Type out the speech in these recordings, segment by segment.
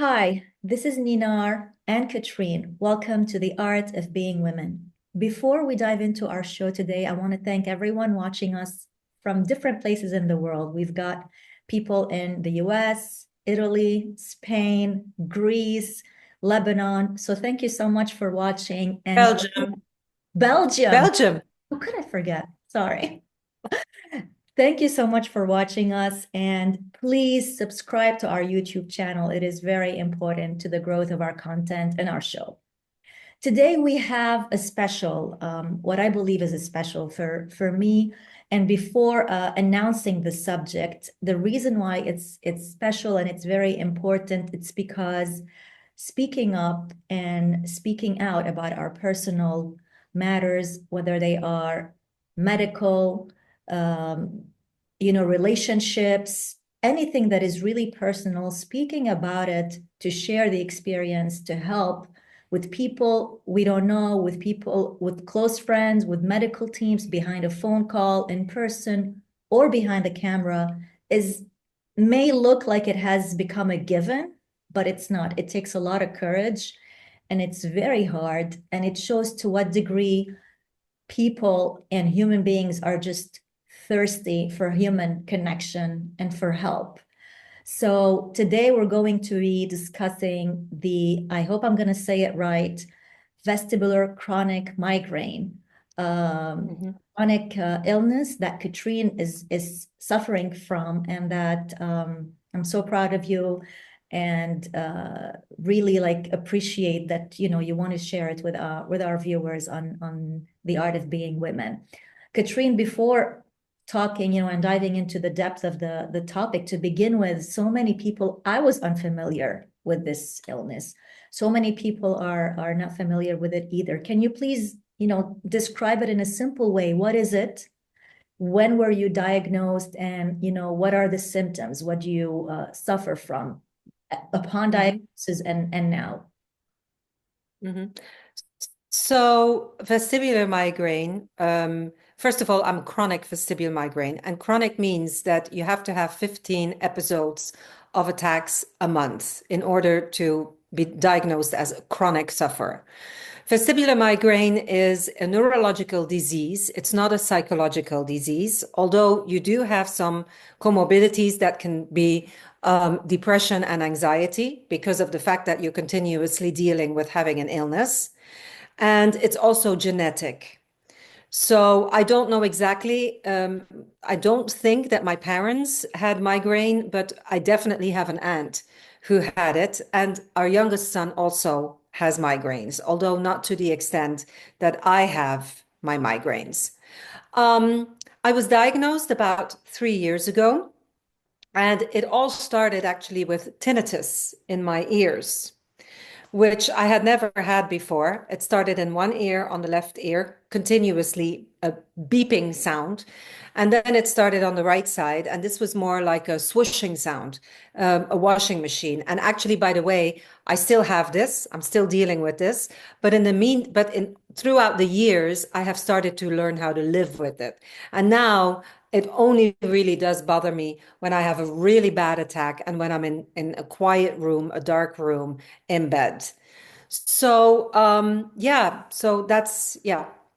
Hi, this is Ninar and Katrien. Welcome to the Art of Being Women. Before we dive into our show today, I want to thank everyone watching us from different places in the world. We've got people in the US, Italy, Spain, Greece, Lebanon. So thank you so much for watching. And Belgium. Belgium. Belgium. How could I forget? Sorry. Thank you so much for watching us, and please subscribe to our YouTube channel. It is very important to the growth of our content and our show. Today we have a special, what I believe is a special for me. And before announcing the subject, the reason why it's special and it's very important, it's because speaking up and speaking out about our personal matters, whether they are medical, um, relationships, anything that is really personal, speaking about it to share the experience, to help with people we don't know, with people, with close friends, with medical teams, behind a phone call, in person, or behind the camera, is may look like it has become a given, but it's not. It takes a lot of courage and it's very hard. And it shows to what degree people and human beings are just thirsty for human connection and for help. So today we're going to be discussing I hope I'm going to say it right, vestibular chronic migraine, Mhm. chronic illness that Katrien is suffering from, and that I'm so proud of you, and really like appreciate that you want to share it with our viewers on the art of being women. Katrien, before talking, and diving into the depth of the topic to begin with, so many people, I was unfamiliar with this illness. So many people are not familiar with it either. Can you please, describe it in a simple way? What is it? When were you diagnosed? And, what are the symptoms? What do you suffer from upon Mhm. diagnosis and now? Mhm. So vestibular migraine, first of all, I'm chronic vestibular migraine, and chronic means that you have to have 15 episodes of attacks a month in order to be diagnosed as a chronic sufferer. Vestibular migraine is a neurological disease. It's not a psychological disease, although you do have some comorbidities that can be depression and anxiety because of the fact that you're continuously dealing with having an illness. And it's also genetic. So I don't know exactly. I don't think that my parents had migraine, but I definitely have an aunt who had it. And our youngest son also has migraines, although not to the extent that I have my migraines. I was diagnosed about 3 years ago, and it all started actually with tinnitus in my ears, which I had never had before. It started in one ear, on the left ear, continuously a beeping sound. And then it started on the right side. And this was more like a swooshing sound, a washing machine. And actually, by the way, I still have this. I'm still dealing with this. But throughout the years, I have started to learn how to live with it. And now it only really does bother me when I have a really bad attack and when I'm in a quiet room, a dark room, in bed. So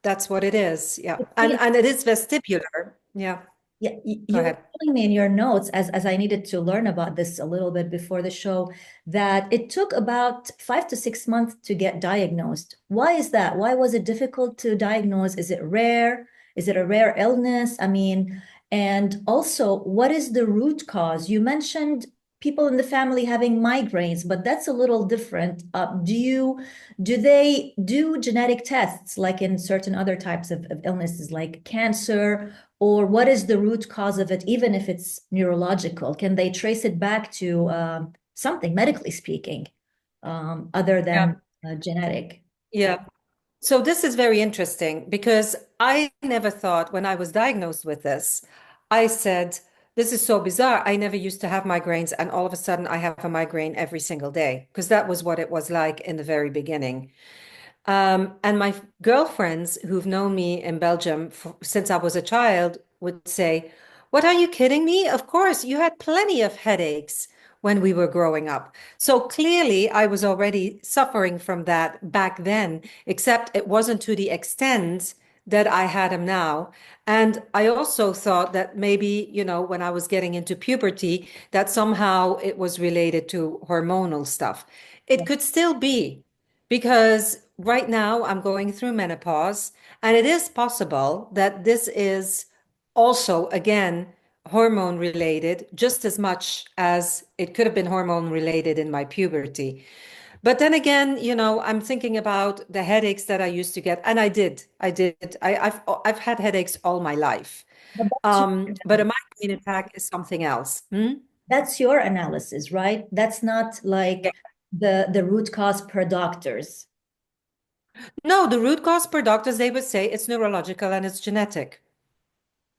that's what it is. Yeah. And Please. and it is vestibular. Yeah. Yeah, Go you were ahead. telling me in your notes, as I needed to learn about this a little bit before the show, that it took about 5 to 6 months to get diagnosed. Why is that? Why was it difficult to diagnose? Is it rare? Is it a rare illness? I mean, and also, what is the root cause? You mentioned people in the family having migraines, but that's a little different. Do they do genetic tests like in certain other types of illnesses like cancer? Or what is the root cause of it, even if it's neurological? Can they trace it back to something, medically speaking, other Yeah. than genetic? Yeah. So this is very interesting because I never thought when I was diagnosed with this, I said, this is so bizarre. I never used to have migraines, and all of a sudden I have a migraine every single day because that was what it was like in the very beginning. And my girlfriends who've known me in Belgium since I was a child would say, what are you kidding me? Of course, you had plenty of headaches when we were growing up. So clearly, I was already suffering from that back then, except it wasn't to the extent that I had them now. And I also thought that maybe, when I was getting into puberty, that somehow it was related to hormonal stuff. It could still be, because right now I'm going through menopause, and it is possible that this is also, again, hormone related, just as much as it could have been hormone related in my puberty. But then again, I'm thinking about the headaches that I used to get, and I did. I've had headaches all my life. But that's your, But a migraine attack is something else. Hmm? that's your analysis, right? That's not Yeah. like the root cause per doctors. No, the root cause per doctors, they would say it's neurological and it's genetic.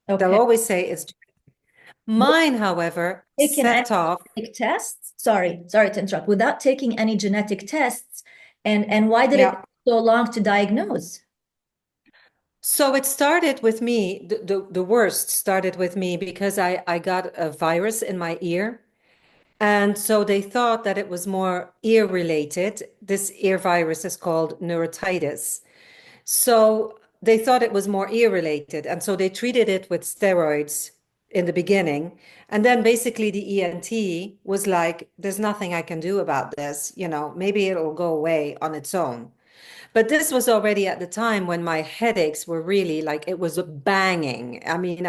They'll Okay. always say it's mine, however, Taken any set off. genetic tests? Sorry to interrupt. Without taking any genetic tests, and why did it take Yeah. so long to diagnose? So it started with me, the worst started with me because I got a virus in my ear. And so they thought that it was more ear related. This ear virus is called neurotitis. So they thought it was more ear related. And so they treated it with steroids in the beginning. And then basically the ENT was like, there's nothing I can do about this. Maybe it'll go away on its own. But this was already at the time when my headaches were really like it was banging. I mean,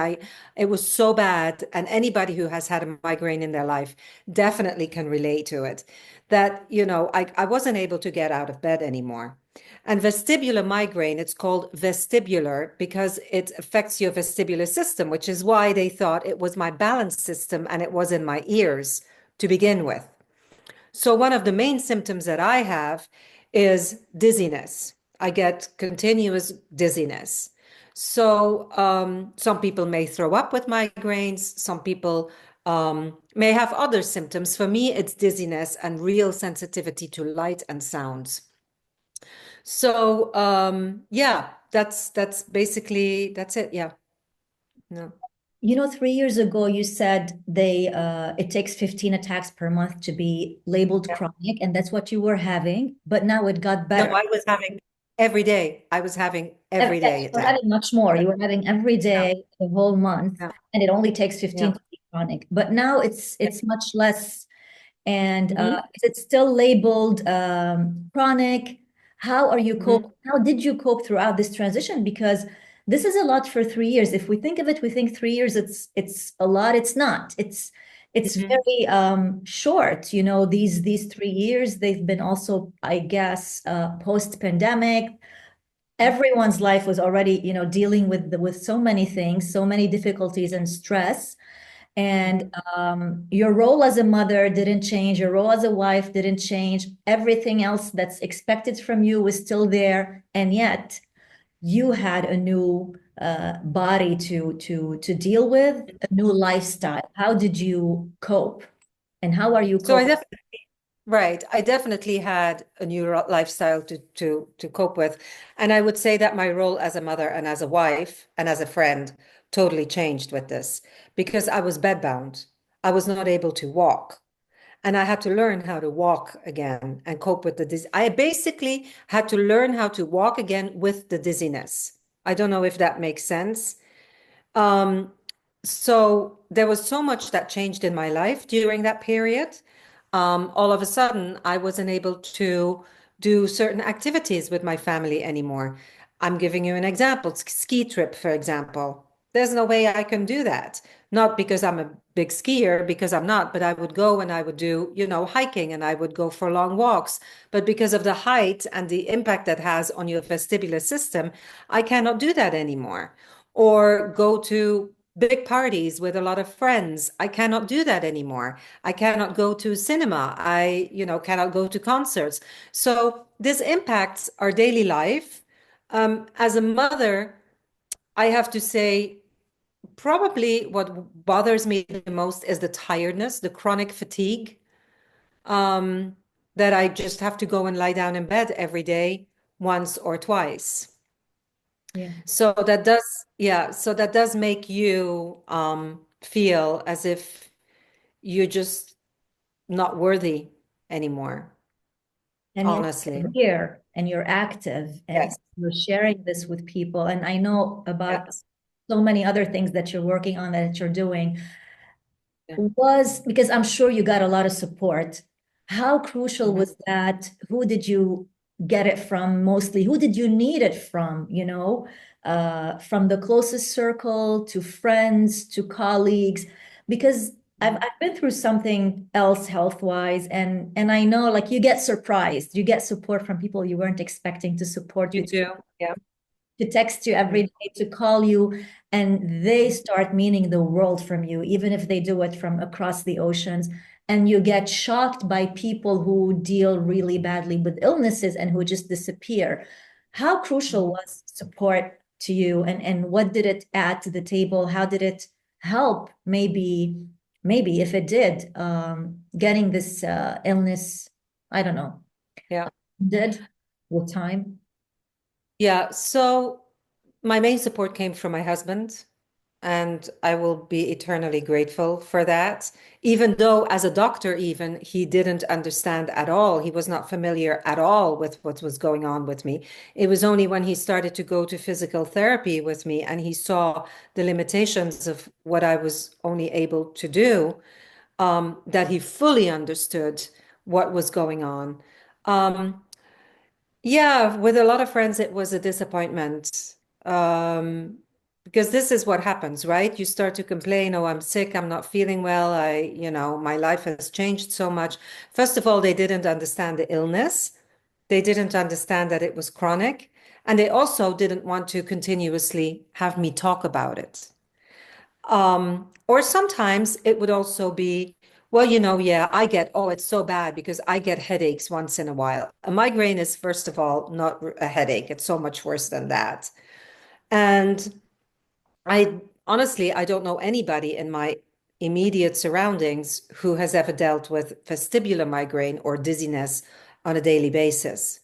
it was so bad. And anybody who has had a migraine in their life definitely can relate to it. That, I wasn't able to get out of bed anymore. And vestibular migraine, it's called vestibular because it affects your vestibular system, which is why they thought it was my balance system and it was in my ears to begin with. So one of the main symptoms that I have is dizziness. I get continuous dizziness. So some people may throw up with migraines. Some people may have other symptoms. For me, it's dizziness and real sensitivity to light and sounds. So yeah, that's basically that's it. Yeah. No. 3 years ago, you said it takes 15 attacks per month to be labeled Yeah. chronic, and that's what you were having, but now it got No, better. I was having every day. I was having every Yes, day you were attack. having much more. You were having every Yeah. day, the whole month, Yeah. and it only takes 15 Yeah. to be chronic. But now it's much less. And Hmm. is it still labeled chronic? How are you Hmm. cope? How did you cope throughout this transition? Because this is a lot for 3 years. If we think of it, we think 3 years, it's a lot. It's not. It's Hmm. very short. These 3 years, they've been also, I guess, post-pandemic. Everyone's life was already, dealing with so many things, so many difficulties and stress. And your role as a mother didn't change. Your role as a wife didn't change. Everything else that's expected from you was still there. And yet you had a new body to deal with, a new lifestyle. How did you cope? And how are you So coping? right, I definitely had a new lifestyle to cope with, and I would say that my role as a mother and as a wife and as a friend totally changed with this because I was bedbound. I was not able to walk, and I had to learn how to walk again and cope with the dis. I basically had to learn how to walk again with the dizziness. I don't know if that makes sense. Um, so there was so much that changed in my life during that period. All of a sudden, I wasn't able to do certain activities with my family anymore. I'm giving you an example, ski trip, for example. There's no way I can do that. Not because I'm a big skier, because I'm not, but I would go and I would do, hiking and I would go for long walks. But because of the height and the impact that has on your vestibular system, I cannot do that anymore or go to big parties with a lot of friends. I cannot do that anymore. I cannot go to cinema. I, cannot go to concerts. So this impacts our daily life. As a mother, I have to say, probably what bothers me the most is the tiredness, the chronic fatigue, um, that I just have to go and lie down in bed every day, once or twice. Yeah. So that does, yeah, so that does make you feel as if you just not worthy anymore, And yet honestly. you're here and you're active and Yes. you're sharing this with people. And I know about Yes. so many other things that you're working on, that you're doing. Yeah. Was because I'm sure you got a lot of support. How crucial Mhm. was that? Who did you get it from mostly? Who did you need it from? From the closest circle to friends to colleagues, because I've been through something else health-wise, and I know, like, you get surprised. You get support from people you weren't expecting to support You you, do. Yeah. to text you every Mhm. day, to call you, and they start meaning the world from you, even if they do it from across the oceans. And you get shocked by people who deal really badly with illnesses and who just disappear. How crucial Mhm. was support to you, and what did it add to the table? How did it help? Maybe if it did, getting this illness, I don't know, Yeah. did with time. Yeah. So my main support came from my husband, and I will be eternally grateful for that. Even though, as a doctor, even he didn't understand at all. He was not familiar at all with what was going on with me. It was only when he started to go to physical therapy with me and he saw the limitations of what I was only able to do, that he fully understood what was going on. Um, yeah, with a lot of friends, it was a disappointment. Because this is what happens, right? You start to complain, oh, I'm sick, I'm not feeling well, my life has changed so much. First of all, they didn't understand the illness. They didn't understand that it was chronic. And they also didn't want to continuously have me talk about it. Or sometimes it would also be, well, yeah, oh, it's so bad because I get headaches once in a while. A migraine is, first of all, not a headache. It's so much worse than that. And I honestly, I don't know anybody in my immediate surroundings who has ever dealt with vestibular migraine or dizziness on a daily basis.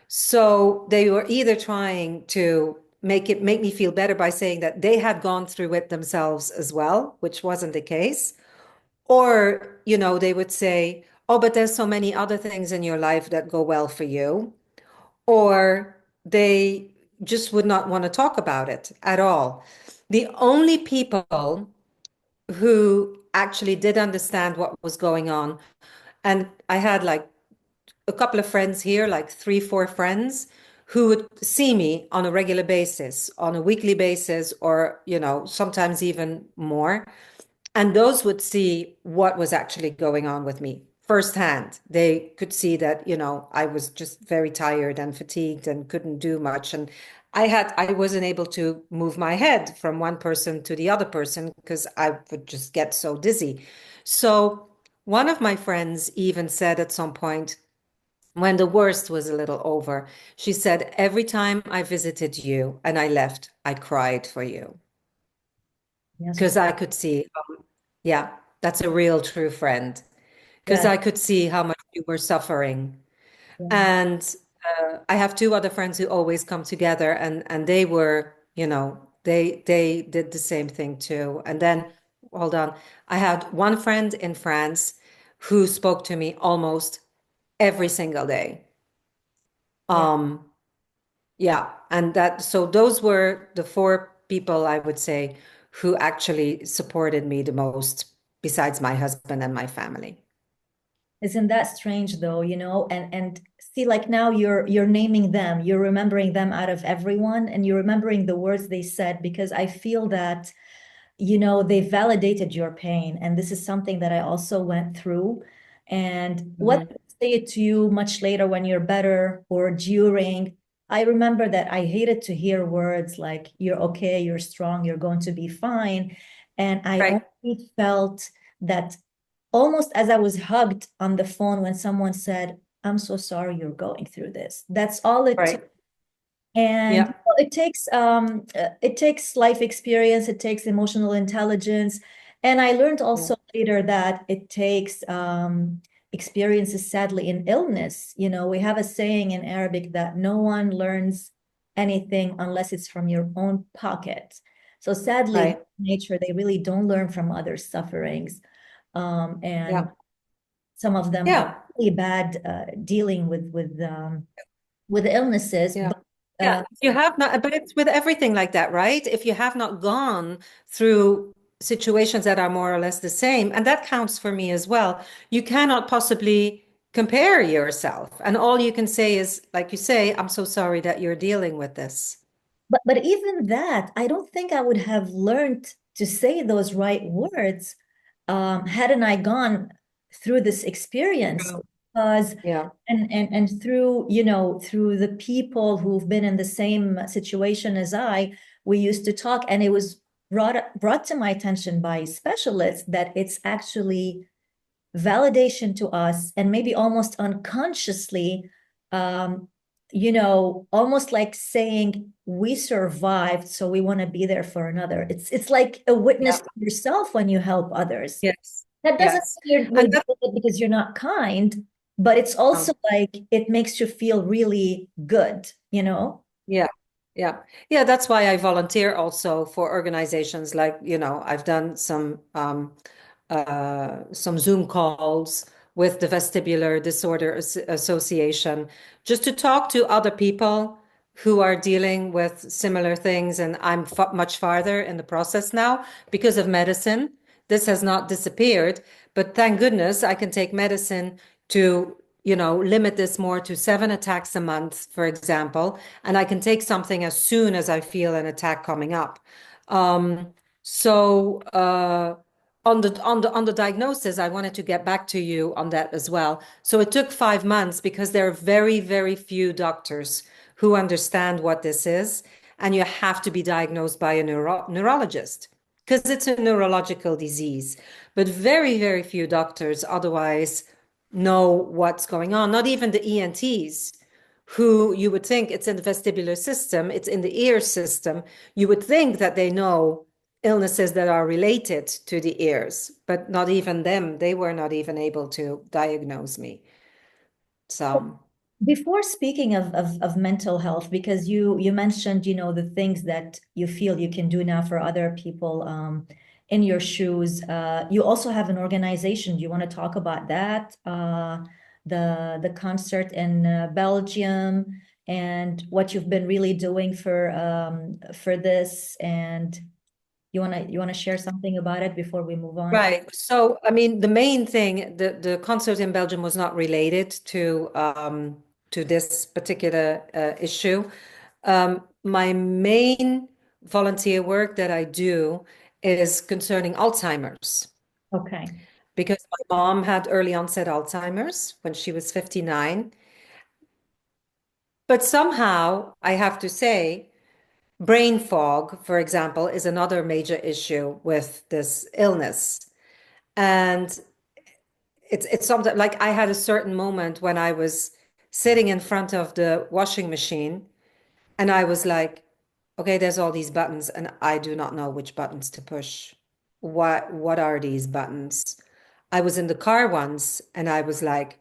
So they were either trying to make me feel better by saying that they had gone through it themselves as well, which wasn't the case. Or, they would say, oh, but there's so many other things in your life that go well for you. Or they just would not want to talk about it at all. The only people who actually did understand what was going on, and I had like a couple of friends here, like three, four friends who would see me on a regular basis, on a weekly basis, or, sometimes even more. And those would see what was actually going on with me firsthand. They could see that, I was just very tired and fatigued and couldn't do much. And I wasn't able to move my head from one person to the other person because I would just get so dizzy. So one of my friends even said at some point, when the worst was a little over, she said, every time I visited you and I left, I cried for you Yes. because I could see, yeah, that's a real true friend. Because Yes. I could see how much you were suffering. Yeah. And I have two other friends who always come together, and they were, they did the same thing too. And then, hold on, I had one friend in France who spoke to me almost every single day. Yeah. Um, Yeah, and so those were the four people I would say who actually supported me the most, besides my husband and my family. Isn't that strange though, and see, like, now you're naming them, you're remembering them out of everyone, and you're remembering the words they said, because I feel that, they validated your pain. And this is something that I also went through. And whether Hmm. they say it to you much later when you're better or during, I remember that I hated to hear words like, you're okay, you're strong, you're going to be fine. And I Right, only felt that almost as I was hugged on the phone when someone said, I'm so sorry you're going through this. That's all it took. right. And Yeah. it takes life experience, it takes emotional intelligence. And I learned Yeah. also later that it takes experiences, sadly, in illness. We have a saying in Arabic that no one learns anything unless it's from your own pocket. So sadly, Right. nature, they really don't learn from others' sufferings. And Yeah. Some of them are Yeah. really bad dealing with illnesses. Yeah. But Yeah, if you have not, but it's with everything like that, right? If you have not gone through situations that are more or less the same, and that counts for me as well, you cannot possibly compare yourself. And all you can say is, like you say, I'm so sorry that you're dealing with this. but even that, I don't think I would have learned to say those right words hadn't I gone through this experience. True. Because Yeah. and through, through the people who've been in the same situation as I, we used to talk, and it was brought to my attention by specialists that it's actually validation to us, and maybe almost unconsciously, um, almost like saying we survived, so we want to be there for another. It's like a witness Yeah. to yourself when you help others. Yes. That doesn't Yes. mean you're And doing that, it because you're not kind, but it's also um, like it makes you feel really good. yeah. Yeah. Yeah. That's why I volunteer also for organizations like, I've done some Zoom calls with the Vestibular Disorder Association just to talk to other people who are dealing with similar things. And I'm much farther in the process now because of medicine. This has not disappeared, but thank goodness I can take medicine to, limit this more to 7 attacks a month, for example, and I can take something as soon as I feel an attack coming up. So on the diagnosis, I wanted to get back to you on that as well. So it took 5 months because there are very, very few doctors who understand what this is, and you have to be diagnosed by a neurologist because it's a neurological disease. But very, very few doctors otherwise know what's going on. Not even the ENTs, who you would think it's in the vestibular system, it's in the ear system. You would think that they know illnesses that are related to the ears, but not even them. They were not even able to diagnose me. So, Before speaking of mental health, because you mentioned, the things that you feel you can do now for other people in your shoes. You also have an organization. Do you want to talk about that? The concert in Belgium, and what you've been really doing for this, and you want to share something about it before we move on? right. So, I mean, the main thing, the concert in Belgium was not related to this particular issue. My main volunteer work that I do is concerning Alzheimer's Okay. because my mom had early onset Alzheimer's when she was 59. But somehow, I have to say, brain fog, for example, is another major issue with this illness. And it's something like I had a certain moment when I was sitting in front of the washing machine and I was like, okay, there's all these buttons and I do not know which buttons to push. What are these buttons? I was in the car once and I was like,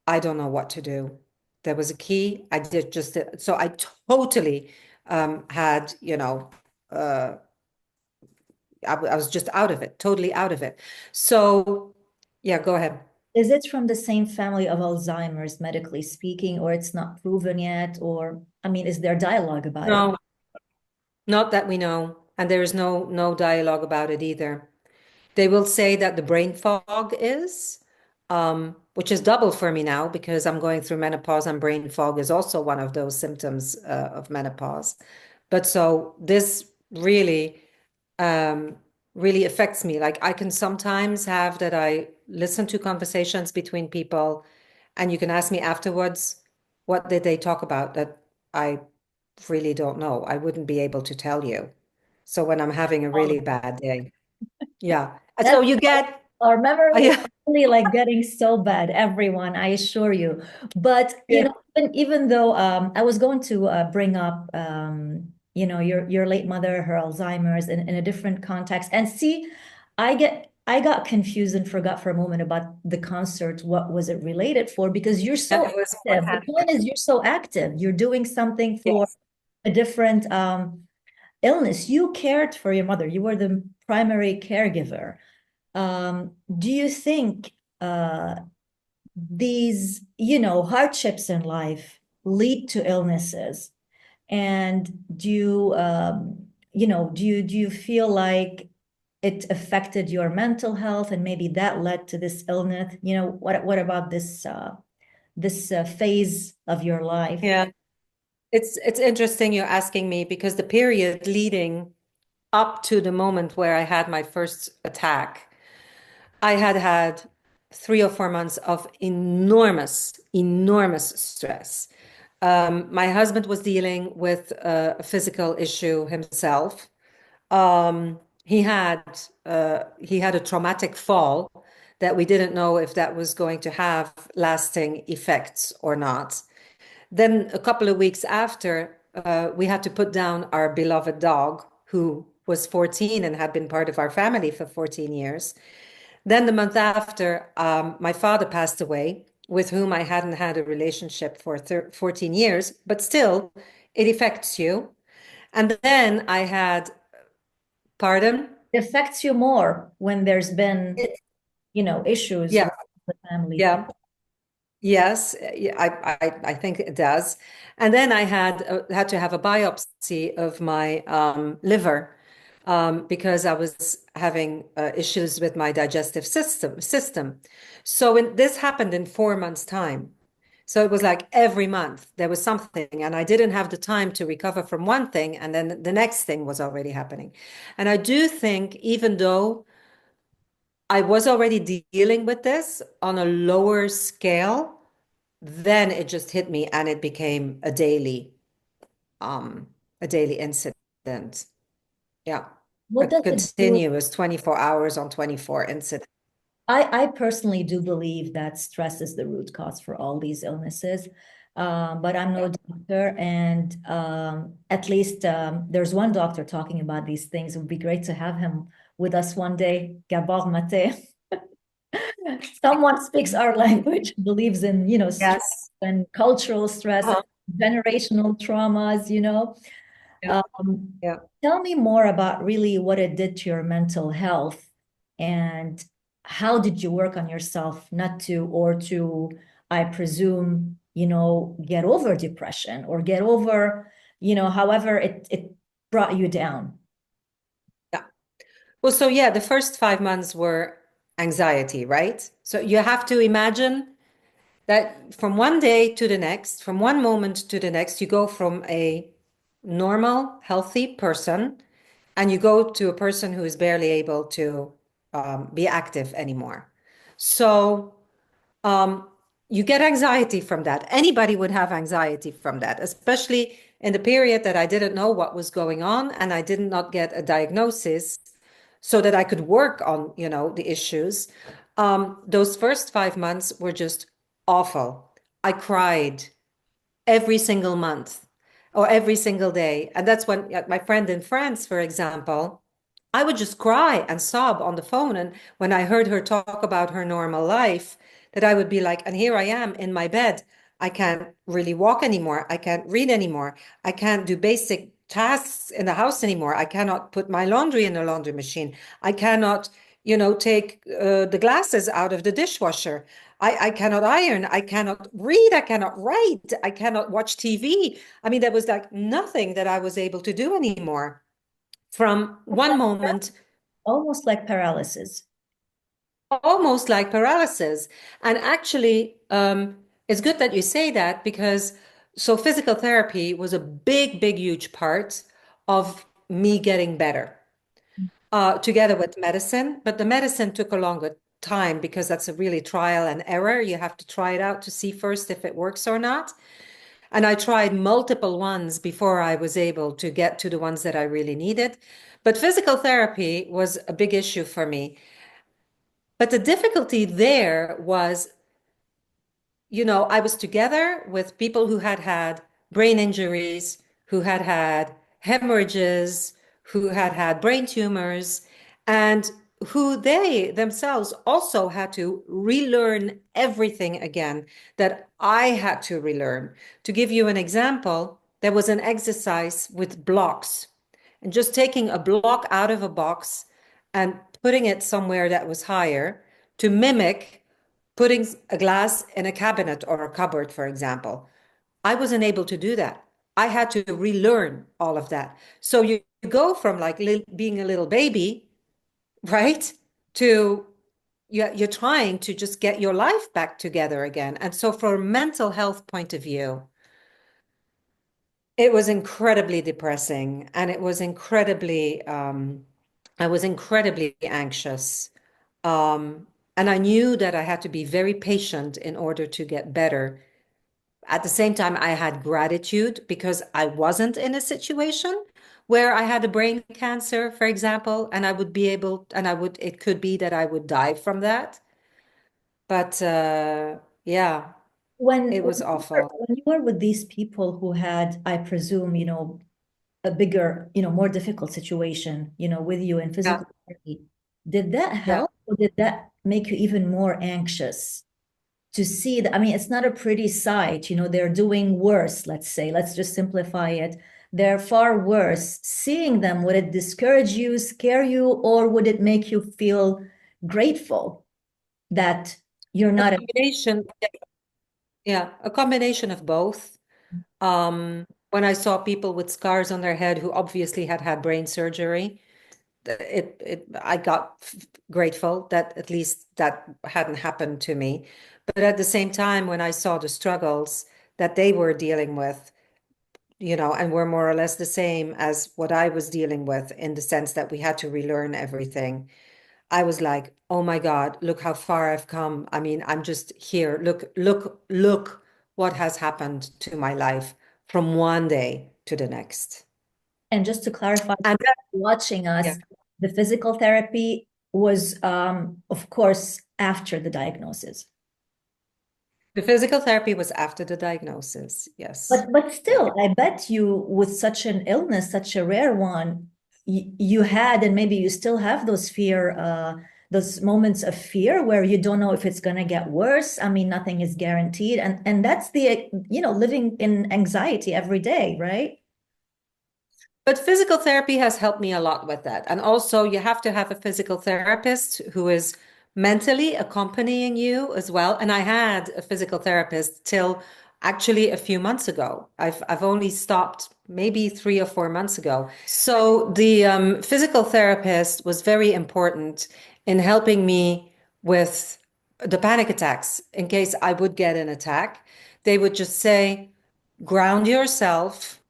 I don't know what to do. There was a key. I did just so I totally had, uh, I was just out of it, totally out of it. So yeah, go ahead. Is it from the same family of Alzheimer's, medically speaking, or it's not proven yet? Or, I mean, is there dialogue about it? No, not that we know, and there is no dialogue about it either. They will say that the brain fog is, which is double for me now because I'm going through menopause, and brain fog is also one of those symptoms of menopause. But so this um, really affects me. Like I can sometimes have that I listen to conversations between people, and you can ask me afterwards, what did they talk about? That I really don't know. I wouldn't be able to tell you. So when I'm having a All of really bad day, yeah. And so That's you get, our memory is yeah, really like getting so bad, everyone, I assure you. But yeah, even though I was going to bring up your late mother, her Alzheimer's in a different context. And see, I got confused and forgot for a moment about the concert. What was it related for? Because you're so it was for active. The cancer. point is you're so active. You're doing something for Yes. a different illness. You cared for your mother. You were the primary caregiver. Do you think these, hardships in life lead to illnesses. And do you feel like it affected your mental health and maybe that led to this illness? What about this phase of your life? Yeah. It's interesting you're asking me because the period leading up to the moment where I had my first attack, I had had 3 or 4 months of enormous, enormous stress. My husband was dealing with a physical issue himself. Um, he had he had a traumatic fall that we didn't know if that was going to have lasting effects or not. Then a couple of weeks after, we had to put down our beloved dog, who was 14 and had been part of our family for 14 years. Then the month after, my father passed away, with whom I hadn't had a relationship for 14 years, but still, it affects you. And then I had, pardon? It affects you more when there's been, It, issues yeah, with the family too. yeah. Yes, yeah, I think it does. And then I had to have a biopsy of my liver because I was having issues with my digestive system. So this happened in 4 months' time. So it was like every month there was something, and I didn't have the time to recover from one thing, and then the next thing was already happening. And I do think even though I was already dealing with this on a lower scale, then it just hit me and it became um a daily incident. Yeah. A What does it do? continuous 24 hours on 24 incident. I personally do believe that stress is the root cause for all these illnesses. But I'm no Yeah. doctor, and at least there's one doctor talking about these things. It would be great to have him with us one day. Gabor Mate. Someone speaks our language, believes in, stress Yes. and cultural stress and Uh-huh. generational traumas. Yeah. Um, Yeah. Tell me more about really what it did to your mental health and how did you work on yourself not to, or to, I presume, get over depression or get over, however it brought you down. Yeah. Well, so yeah, the first 5 months were anxiety, right? So you have to imagine that from one day to the next, from one moment to the next, you go from a normal, healthy person and you go to a person who is barely able to be active anymore. So um, you get anxiety from that. Anybody would have anxiety from that, especially in the period that I didn't know what was going on and I did not get a diagnosis so that I could work on, the issues. Those first 5 months were just awful. I cried every single month or every single day. And that's when my friend in France, for example, I would just cry and sob on the phone. And when I heard her talk about her normal life, that I would be like, and here I am in my bed. I can't really walk anymore. I can't read anymore. I can't do basic tasks in the house anymore. I cannot put my laundry in the laundry machine. I cannot, take the glasses out of the dishwasher. I cannot iron. I cannot read. I cannot write. I cannot watch TV. I mean, there was like nothing that I was able to do anymore from one moment, Almost like paralysis. almost like paralysis. And actually, it's good that you say that because so physical therapy was a big, big, huge part of me getting better, together with medicine. But the medicine took a longer time because that's a really trial and error. You have to try it out to see first if it works or not. And I tried multiple ones before I was able to get to the ones that I really needed. But physical therapy was a big issue for me. But the difficulty there was, I was together with people who had had brain injuries, who had had hemorrhages, who had had brain tumors, and who they themselves also had to relearn everything again that I had to relearn. To give you an example, there was an exercise with blocks, and just taking a block out of a box and putting it somewhere that was higher to mimic putting a glass in a cabinet or a cupboard, for example. I wasn't able to do that. I had to relearn all of that. So you go from like being a little baby, right? To you're trying to just get your life back together again. And so, from a mental health point of view, it was incredibly depressing, and it was incredibly, I was incredibly anxious. Um, and I knew that I had to be very patient in order to get better. At the same time, I had gratitude because I wasn't in a situation where I had a brain cancer, for example, and I would be able, and it could be that I would die from that. But yeah, When it was awful. when you were with these people who had, I presume, a bigger, more difficult situation, with you in Yeah, physical therapy, did that yeah. help or did that make you even more anxious to see that? I mean, it's not a pretty sight, they're doing worse, let's say. Let's just simplify it. They're far worse. Seeing them, would it discourage you, scare you, or would it make you feel grateful that you're A not? combination, yeah, a combination of both. When I saw people with scars on their head who obviously had had brain surgery, I got grateful that at least that hadn't happened to me. But at the same time, when I saw the struggles that they were dealing with, and were more or less the same as what I was dealing with in the sense that we had to relearn everything. I was like, oh my God, look how far I've come. I mean, I'm just here. Look what has happened to my life from one day to the next. And just to clarify, And that, watching yeah, us, the physical therapy was, of course, after the diagnosis. the physical therapy was after the diagnosis. Yes. But Yeah. still, I bet you with such an illness, such a rare one, you had, and maybe you still have those moments of fear where you don't know if it's going to get worse. I mean, nothing is guaranteed, and that's the, living in anxiety every day, right? But physical therapy has helped me a lot with that. And also, you have to have a physical therapist who is mentally accompanying you as well. And I had a physical therapist till actually a few months ago. I've only stopped maybe 3 or 4 months ago. So the physical therapist was very important in helping me with the panic attacks in case I would get an attack. They would just say, ground yourself.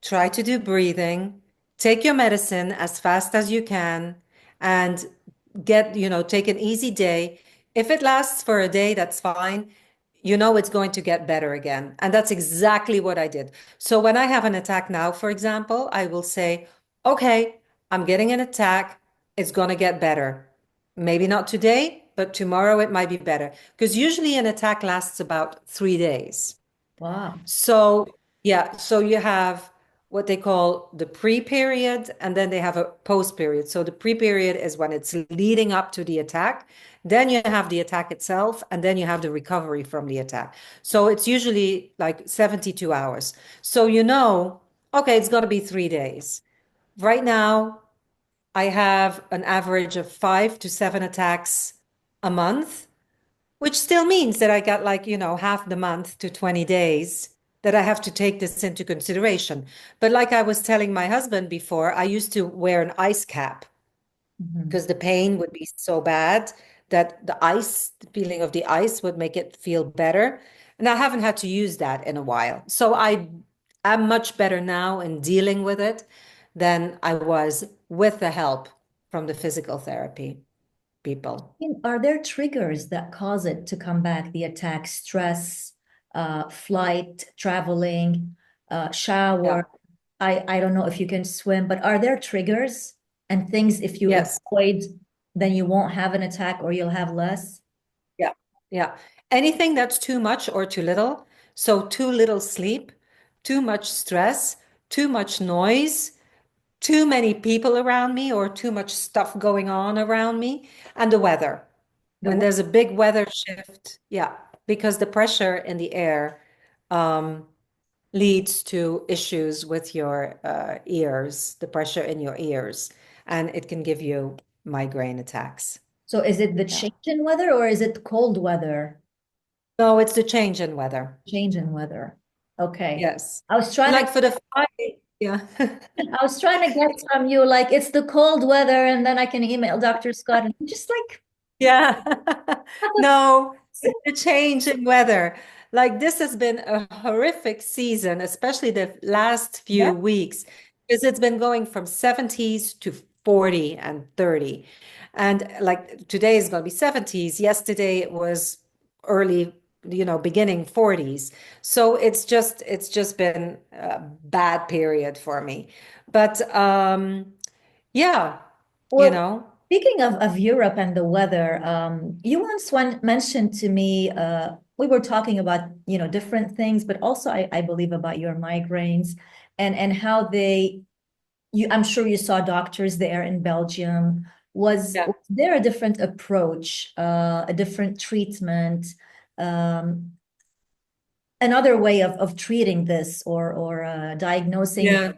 Try to do breathing, take your medicine as fast as you can, and take an easy day. If it lasts for a day, that's fine. You know it's going to get better again. And that's exactly what I did. So when I have an attack now, for example, I will say, okay, I'm getting an attack. It's going to get better. Maybe not today, but tomorrow it might be better. Because usually an attack lasts about 3 days. Wow. So, yeah, so you have what they call the pre-period, and then they have a post-period. So the pre-period is when it's leading up to the attack. Then you have the attack itself, and then you have the recovery from the attack. So it's usually like 72 hours. So okay, it's going to be 3 days. Right now, I have an average of 5 to 7 attacks a month, which still means that I got like, half the month to 20 days that I have to take this into consideration. But like I was telling my husband before, I used to wear an ice cap Mhm. because the pain would be so bad that the feeling of the ice would make it feel better. And I haven't had to use that in a while. So I am much better now in dealing with it than I was with the help from the physical therapy people. Are there triggers that cause it to come back? The attack, stress, flight, traveling, Yeah. shower. I don't know if you can swim, but are there triggers and things if you Yes. avoid, then you won't have an attack or you'll have less? Yeah, yeah. Anything that's too much or too little. So too little sleep, too much stress, too much noise, too many people around me, or too much stuff going on around me, and the weather. The When there's a big weather shift, yeah, because the pressure in the air um, leads to issues with your ears, the pressure in your ears, and it can give you migraine attacks. So is it the Yeah. change in weather or is it cold weather? No, it's the change in weather. Change in weather. Okay. Yes. I was trying Like to for the Friday, yeah. I was trying to get from you like it's the cold weather and then I can email Dr. Scott and I'm just like Yeah. No, it's the change in weather. Like this has been a horrific season, especially the last yeah. few weeks, because it's been going from 70s to 40 and 30. And like today is going to be 70s. Yesterday it was early, beginning 40s. So it's just been a bad period for me. But yeah, you Well, know. speaking of Europe and the weather, you once mentioned to me, we were talking about, different things, but also I believe about your migraines and how I'm sure you saw doctors there in Belgium. Was there a different approach, a different treatment, um, another way of treating this or diagnosing it? Yeah.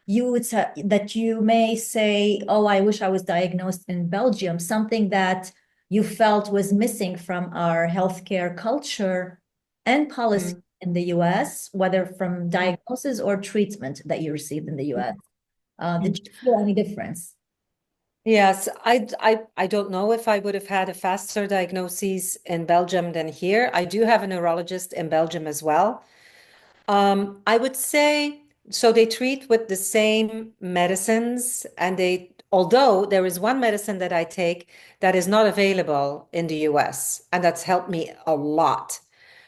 You would say that you may say, "Oh, I wish I was diagnosed in Belgium," something that you felt was missing from our healthcare culture and policy Mm. in the US, whether from diagnosis or treatment that you received in the US. Did Mm. you feel any difference? Yes, I don't know if I would have had a faster diagnosis in Belgium than here. I do have a neurologist in Belgium as well. I would say so they treat with the same medicines and although there is one medicine that I take that is not available in the US, and that's helped me a lot.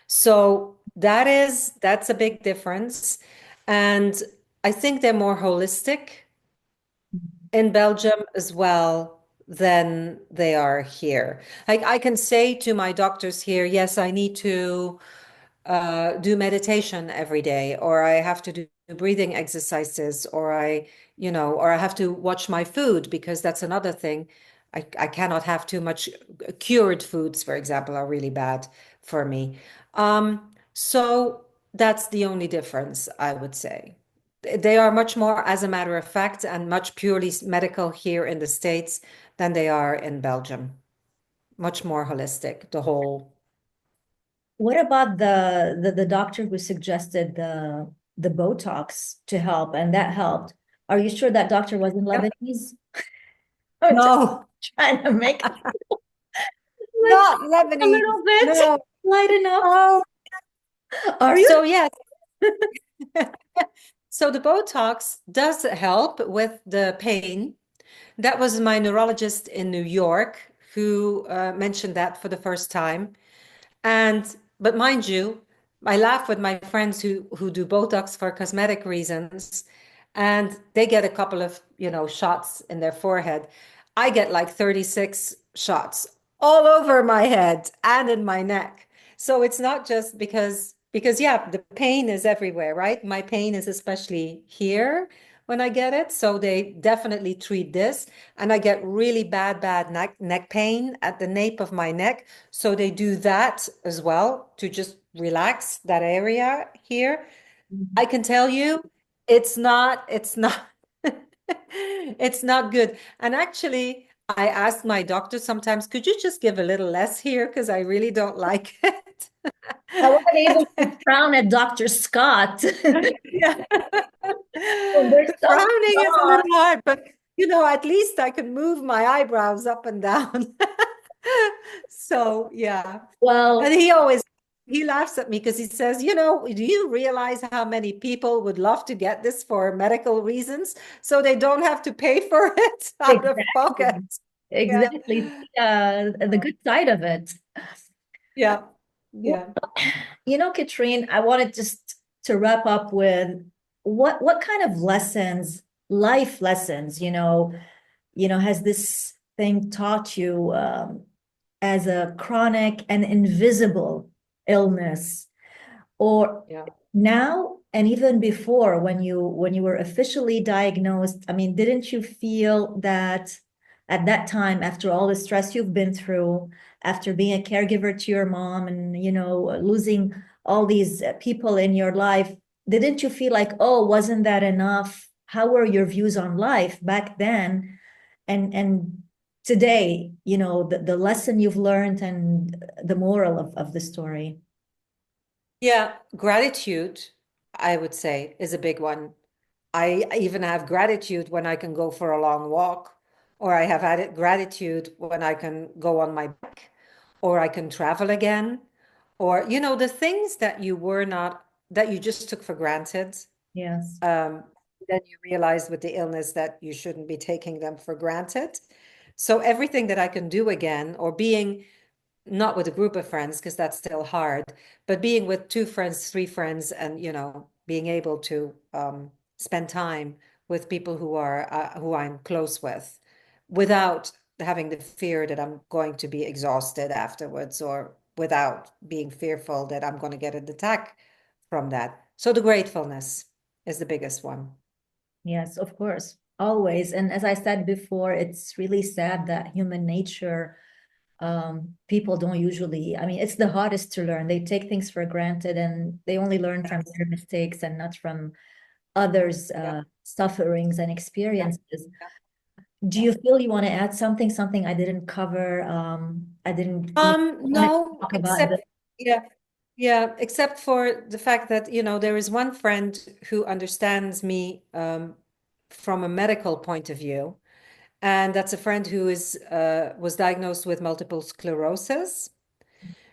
So that's a big difference. And I think they're more holistic in Belgium as well than they are here. Like I can say to my doctors here, yes, I need to do meditation every day, or I have to do breathing exercises, or I have to watch my food because that's another thing. I cannot have too much cured foods, for example, are really bad for me. So that's the only difference, I would say. They are much more, as a matter of fact, and much purely medical here in the States than they are in Belgium. Much more holistic, the whole. What about the doctor who suggested the Botox to help, and that helped? Are you sure that doctor wasn't Yep. Lebanese? I'm just No, trying to make like not a Lebanese. little bit No. lighten up. Oh, Are you? so yes. So the Botox does help with the pain. That was my neurologist in New York who mentioned that for the first time. But mind you, I laugh with my friends who do Botox for cosmetic reasons, and they get a couple of, shots in their forehead. I get like 36 shots all over my head and in my neck. So it's not just because yeah, the pain is everywhere, right? My pain is especially here when I get it. So they definitely treat this. And I get really bad neck pain at the nape of my neck. So they do that as well to just relax that area here. I can tell you, it's not, it's not good. And actually, I ask my doctor sometimes, could you just give a little less here? Because I really don't like it. I wasn't able to frown at Dr. Scott. Yeah. Oh, there's The something frowning is a wrong. little hard, but at least I can move my eyebrows up and down. So, yeah. And Well, he laughs at me because he says, do you realize how many people would love to get this for medical reasons so they don't have to pay for it out of pocket? exactly. Yeah. Exactly. The good side of it. Yeah. Well, Yeah. Katrien, I wanted just to wrap up with what kind of lessons, life lessons, has this thing taught you as a chronic and invisible illness? Or Yeah. now and even before when you were officially diagnosed, I mean, didn't you feel that at that time, after all the stress you've been through, after being a caregiver to your mom and losing all these people in your life, didn't you feel like, oh, wasn't that enough? How were your views on life back then? And today, the lesson you've learned and the moral of the story. Yeah, gratitude, I would say, is a big one. I even have gratitude when I can go for a long walk, or I have had gratitude when I can go on my bike, or I can travel again, or, the things that that you just took for granted. Yes. Um, then you realize with the illness that you shouldn't be taking them for granted. So everything that I can do again, or being not with a group of friends, because that's still hard, but being with 2 friends, 3 friends, and being able to spend time with people who I'm close with, without having the fear that I'm going to be exhausted afterwards, or without being fearful that I'm going to get an attack from that. So the gratefulness is the biggest one. Yes, of course. Always. And as I said before, it's really sad that human nature, people don't usually, I mean, it's the hardest to learn. They take things for granted and they only learn from Yes. their mistakes and not from others' Yeah. sufferings and Yeah. experiences. Do you feel you want to add something I didn't cover? I didn't, want to No, talk about the, except yeah, yeah, except for the fact that, there is one friend who understands me from a medical point of view, and that's a friend who was diagnosed with multiple sclerosis.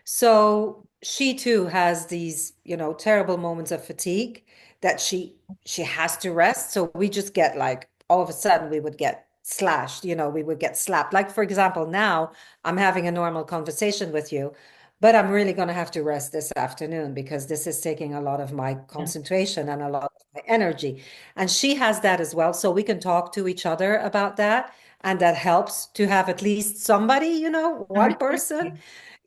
So she too has these, terrible moments of fatigue that she has to rest. So we just get like all of a sudden we would get slashed, we would get slapped. Like for example, now I'm having a normal conversation with you, but I'm really going to have to rest this afternoon because this is taking a lot of my yeah, concentration and a lot of my energy. And she has that as well. So we can talk to each other about that. And that helps to have at least somebody, one understand person, you.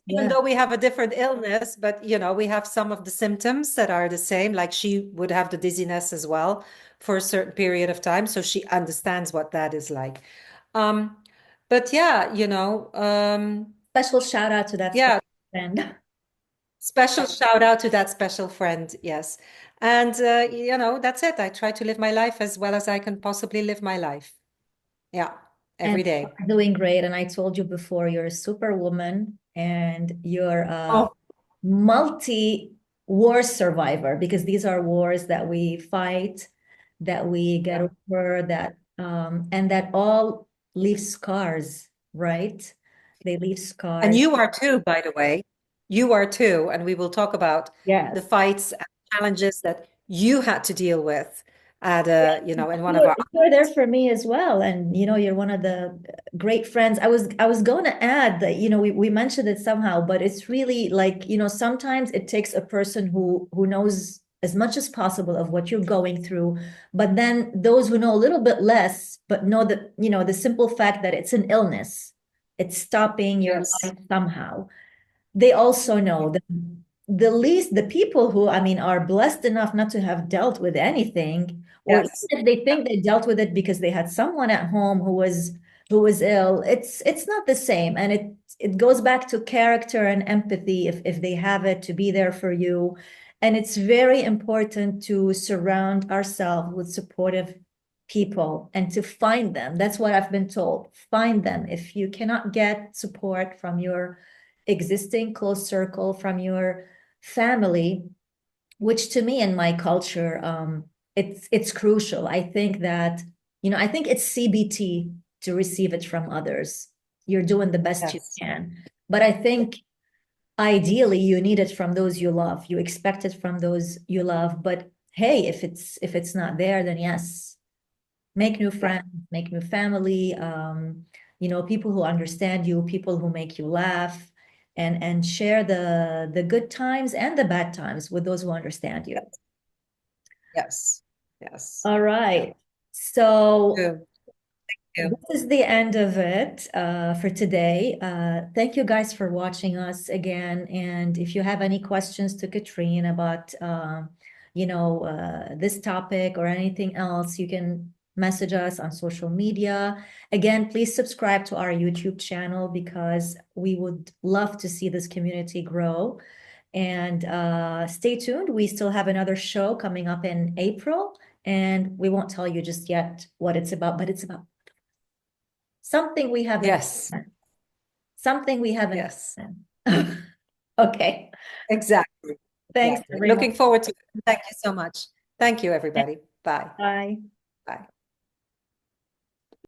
even Yeah, though we have a different illness, but we have some of the symptoms that are the same. Like she would have the dizziness as well for a certain period of time, so she understands what that is like. Um, but yeah, special shout out to that special yeah, friend. special shout out to that special friend. Yes. And that's it. I try to live my life as well as I can possibly live my life. Yeah, And every day. you're doing great. And I told you before, you're a superwoman and you're a Oh, multi-war survivor because these are wars that we fight, that we get yeah. over, that and that all leave scars, right? They leave And scars. you are too, by the way. You are too. And we will talk about the Yes. fights and challenges that you had to deal with at in one of You're, our you're there for me as well. And you're one of the great friends. I was going to add that, we mentioned it somehow, but it's really like, sometimes it takes a person who knows as much as possible of what you're going through. But then those who know a little bit less, but know that, the simple fact that it's an illness, it's stopping your yes, life somehow. They also know that the people who, I mean, are blessed enough not to have dealt with anything, or even yes, if they think they dealt with it because they had someone at home who was ill, it's not the same. And it goes back to character and empathy if they have it, to be there for you. And it's very important to surround ourselves with supportive people and to find them. That's what I've been told. Find them. If you cannot get support from your existing close circle, from your family, which to me in my culture, it's crucial. I think that, I think it's CBT to receive it from others. You're doing the best you yes, can. But I think ideally you need it from those you love. You expect it from those you love. But hey, if it's not there, then yes, make new yeah, friends, make new family, people who understand you, people who make you laugh, and share the good times and the bad times with those who understand you. yes, yes, yes. All Yeah. right. So True. this True. is the end of it for today. Thank you guys for watching us again. And if you have any questions to Katrien about, this topic or anything else, you can message us on social media. Again, please subscribe to our YouTube channel because we would love to see this community grow. And stay tuned. We still have another show coming up in April, and we won't tell you just yet what it's about, but it's about Something we haven't Yes. done. Something we haven't Yes. done. Okay. Exactly. Thanks, Exactly. everyone. Looking forward to it. Thank you so much. Thank you, everybody. Bye. Bye. Bye.